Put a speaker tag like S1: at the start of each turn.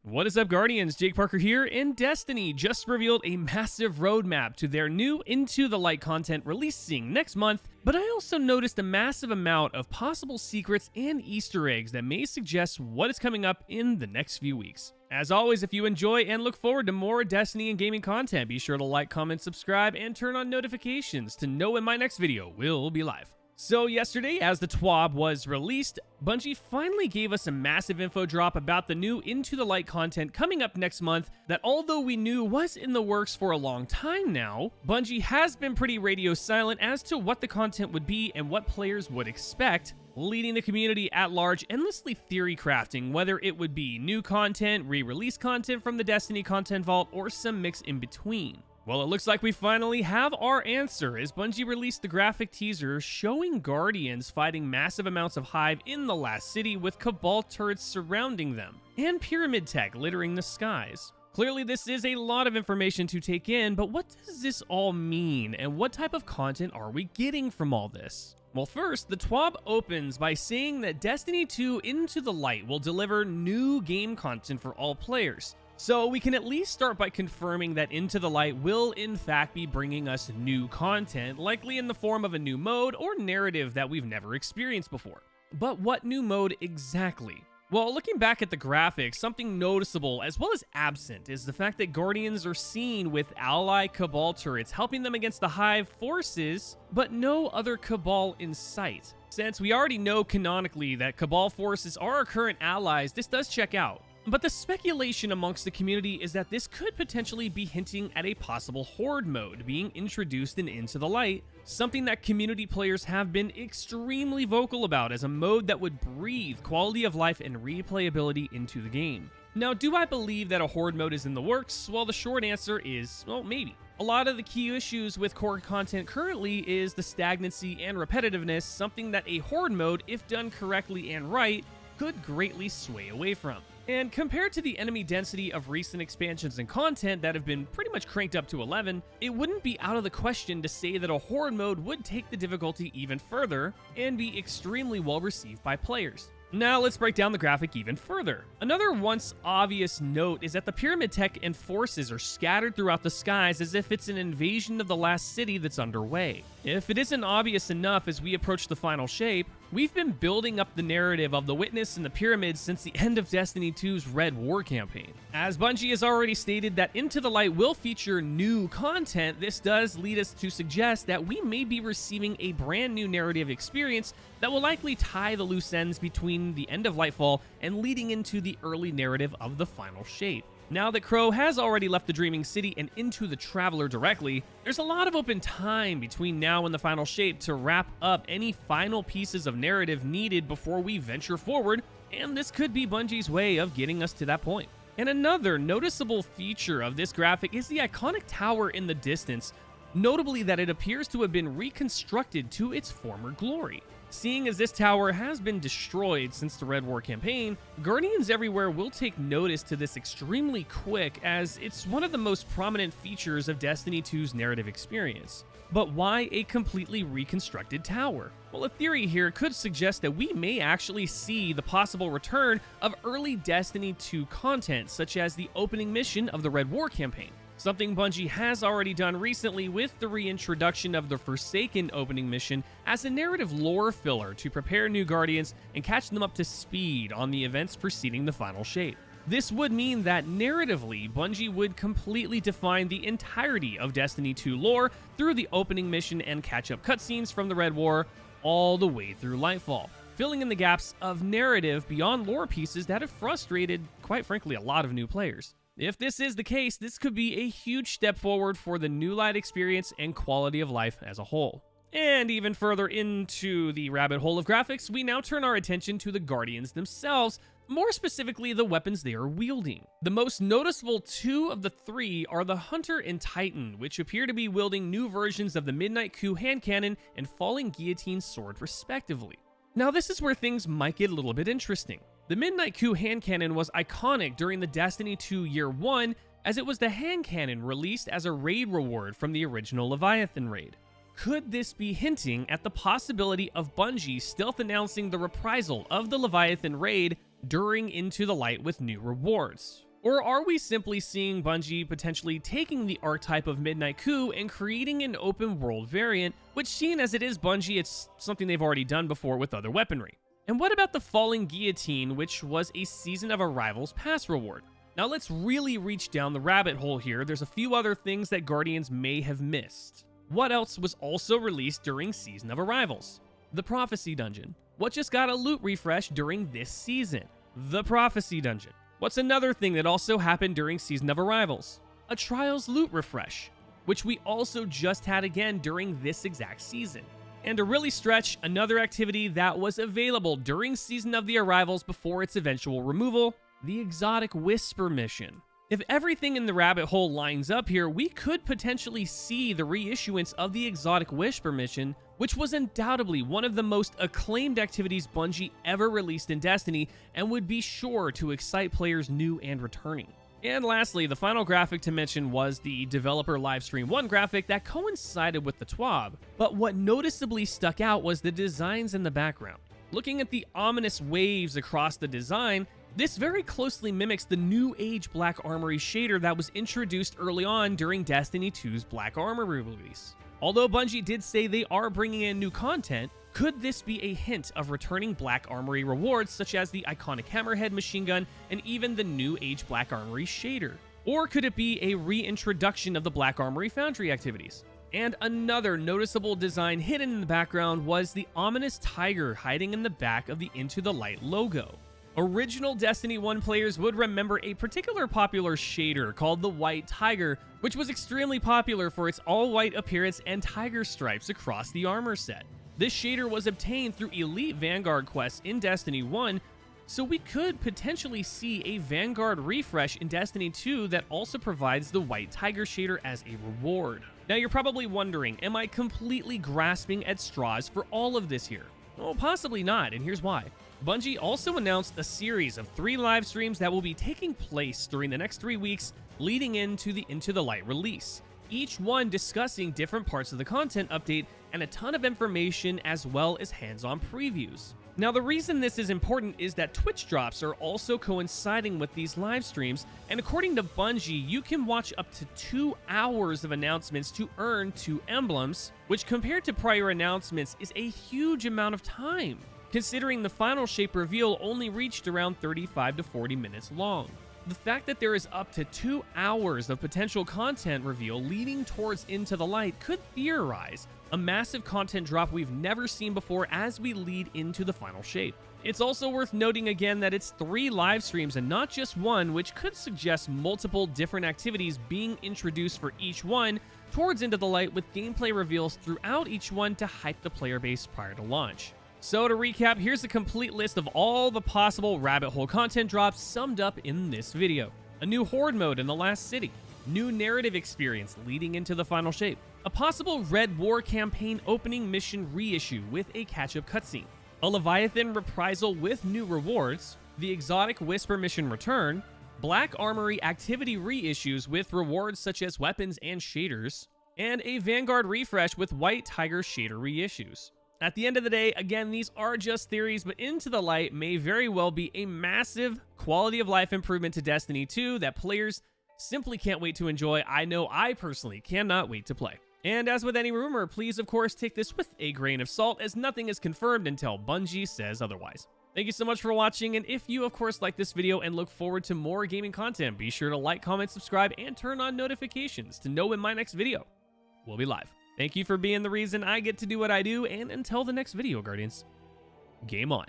S1: What is up, Guardians? Jake Parker here, and Destiny just revealed a massive roadmap to their new Into the Light content releasing next month, but I also noticed a massive amount of possible secrets and Easter eggs that may suggest what is coming up in the next few weeks. As always, if you enjoy and look forward to more Destiny and gaming content, be sure to like, comment, subscribe, and turn on notifications to know when my next video will be live. So yesterday, as the TWAB was released, Bungie finally gave us a massive info drop about the new Into the Light content coming up next month that, although we knew was in the works for a long time now, Bungie has been pretty radio silent as to what the content would be and what players would expect, leading the community at large endlessly theory crafting whether it would be new content, re-release content from the Destiny content vault, or some mix in between. Well, it looks like we finally have our answer as Bungie released the graphic teaser showing Guardians fighting massive amounts of Hive in the last city with Cabal turrets surrounding them, and pyramid tech littering the skies. Clearly, this is a lot of information to take in, but what does this all mean, and what type of content are we getting from all this? Well, first, the TWAB opens by saying that Destiny 2 Into the Light will deliver new game content for all players. So we can at least start by confirming that Into the Light will in fact be bringing us new content, likely in the form of a new mode or narrative that we've never experienced before. But what new mode exactly? Well, looking back at the graphics, something noticeable as well as absent is the fact that Guardians are seen with ally Cabal turrets helping them against the Hive forces, but no other Cabal in sight. Since we already know canonically that Cabal forces are our current allies, this does check out. But the speculation amongst the community is that this could potentially be hinting at a possible Horde mode being introduced in Into the Light, something that community players have been extremely vocal about as a mode that would breathe quality of life and replayability into the game. Now, do I believe that a Horde mode is in the works? Well, the short answer is, well, maybe. A lot of the key issues with core content currently is the stagnancy and repetitiveness, something that a Horde mode, if done correctly and right, could greatly sway away from. And compared to the enemy density of recent expansions and content that have been pretty much cranked up to 11, it wouldn't be out of the question to say that a Horde mode would take the difficulty even further and be extremely well received by players. Now let's break down the graphic even further. Another once obvious note is that the pyramid tech and forces are scattered throughout the skies as if it's an invasion of the last city that's underway. If it isn't obvious enough as we approach the final shape, we've been building up the narrative of the Witness and the pyramids since the end of Destiny 2's Red War campaign. As Bungie has already stated that Into the Light will feature new content, this does lead us to suggest that we may be receiving a brand new narrative experience that will likely tie the loose ends between the end of Lightfall and leading into the early narrative of the final shape. Now that Crow has already left the Dreaming City and into the Traveler directly, there's a lot of open time between now and the final shape to wrap up any final pieces of narrative needed before we venture forward, and this could be Bungie's way of getting us to that point. And another noticeable feature of this graphic is the iconic tower in the distance, notably that it appears to have been reconstructed to its former glory. Seeing as this tower has been destroyed since the Red War campaign, Guardians everywhere will take notice to this extremely quick as it's one of the most prominent features of Destiny 2's narrative experience. But why a completely reconstructed tower? Well, a theory here could suggest that we may actually see the possible return of early Destiny 2 content, such as the opening mission of the Red War campaign. Something Bungie has already done recently with the reintroduction of the Forsaken opening mission as a narrative lore filler to prepare new Guardians and catch them up to speed on the events preceding the final shape. This would mean that narratively, Bungie would completely define the entirety of Destiny 2 lore through the opening mission and catch-up cutscenes from the Red War all the way through Lightfall, filling in the gaps of narrative beyond lore pieces that have frustrated, quite frankly, a lot of new players. If this is the case, this could be a huge step forward for the New Light experience and quality of life as a whole. And even further into the rabbit hole of graphics, we now turn our attention to the Guardians themselves, more specifically the weapons they are wielding. The most noticeable two of the three are the Hunter and Titan, which appear to be wielding new versions of the Midnight Coup hand cannon and Falling Guillotine sword respectively. Now this is where things might get a little bit interesting. The Midnight Coup hand cannon was iconic during the Destiny 2 Year 1, as it was the hand cannon released as a raid reward from the original Leviathan raid. Could this be hinting at the possibility of Bungie stealth announcing the reprisal of the Leviathan raid during Into the Light with new rewards? Or are we simply seeing Bungie potentially taking the archetype of Midnight Coup and creating an open world variant, which, seen as it is Bungie, it's something they've already done before with other weaponry? And what about the Falling Guillotine, which was a Season of Arrivals pass reward? Now let's really reach down the rabbit hole here. There's a few other things that Guardians may have missed. What else was also released during Season of Arrivals? The Prophecy Dungeon. What just got a loot refresh during this season? The Prophecy Dungeon. What's another thing that also happened during Season of Arrivals? A Trials loot refresh, which we also just had again during this exact season. And to really stretch, another activity that was available during Season of the Arrivals before its eventual removal, the Exotic Whisper mission. If everything in the rabbit hole lines up here, we could potentially see the reissuance of the Exotic Whisper mission, which was undoubtedly one of the most acclaimed activities Bungie ever released in Destiny and would be sure to excite players new and returning. And lastly, the final graphic to mention was the developer Livestream 1 graphic that coincided with the TWAB, but what noticeably stuck out was the designs in the background. Looking at the ominous waves across the design, this very closely mimics the New Age Black Armory shader that was introduced early on during Destiny 2's Black Armory release. Although Bungie did say they are bringing in new content, could this be a hint of returning Black Armory rewards such as the iconic Hammerhead machine gun and even the New Age Black Armory shader? Or could it be a reintroduction of the Black Armory Foundry activities? And another noticeable design hidden in the background was the ominous tiger hiding in the back of the Into the Light logo. Original Destiny 1 players would remember a particular popular shader called the White Tiger, which was extremely popular for its all-white appearance and tiger stripes across the armor set. This shader was obtained through Elite Vanguard quests in Destiny 1, so we could potentially see a Vanguard refresh in Destiny 2 that also provides the White Tiger shader as a reward. Now you're probably wondering, am I completely grasping at straws for all of this here? Well, possibly not, and here's why. Bungie also announced a series of 3 live streams that will be taking place during the next 3 weeks leading into the Into the Light release, each one discussing different parts of the content update and a ton of information as well as hands-on previews. Now the reason this is important is that Twitch drops are also coinciding with these live streams, and according to Bungie, you can watch up to 2 hours of announcements to earn 2 emblems, which compared to prior announcements is a huge amount of time, considering the final shape reveal only reached around 35 to 40 minutes long. The fact that there is up to 2 hours of potential content reveal leading towards Into the Light could theorize a massive content drop we've never seen before as we lead into the final shape. It's also worth noting again that it's 3 live streams and not just one, which could suggest multiple different activities being introduced for each one towards Into the Light, with gameplay reveals throughout each one to hype the player base prior to launch. So to recap, here's a complete list of all the possible rabbit hole content drops summed up in this video. A new Horde mode in the Last City, new narrative experience leading into the final shape, a possible Red War campaign opening mission reissue with a catch-up cutscene, a Leviathan reprisal with new rewards, the Exotic Whisper mission return, Black Armory activity reissues with rewards such as weapons and shaders, and a Vanguard refresh with White Tiger shader reissues. At the end of the day, again, these are just theories, but Into the Light may very well be a massive quality of life improvement to Destiny 2 that players simply can't wait to enjoy. I know I personally cannot wait to play. And as with any rumor, please of course take this with a grain of salt, as nothing is confirmed until Bungie says otherwise. Thank you so much for watching, and if you of course like this video and look forward to more gaming content, be sure to like, comment, subscribe, and turn on notifications to know when my next video will be live. Thank you for being the reason I get to do what I do, and until the next video, Guardians, game on.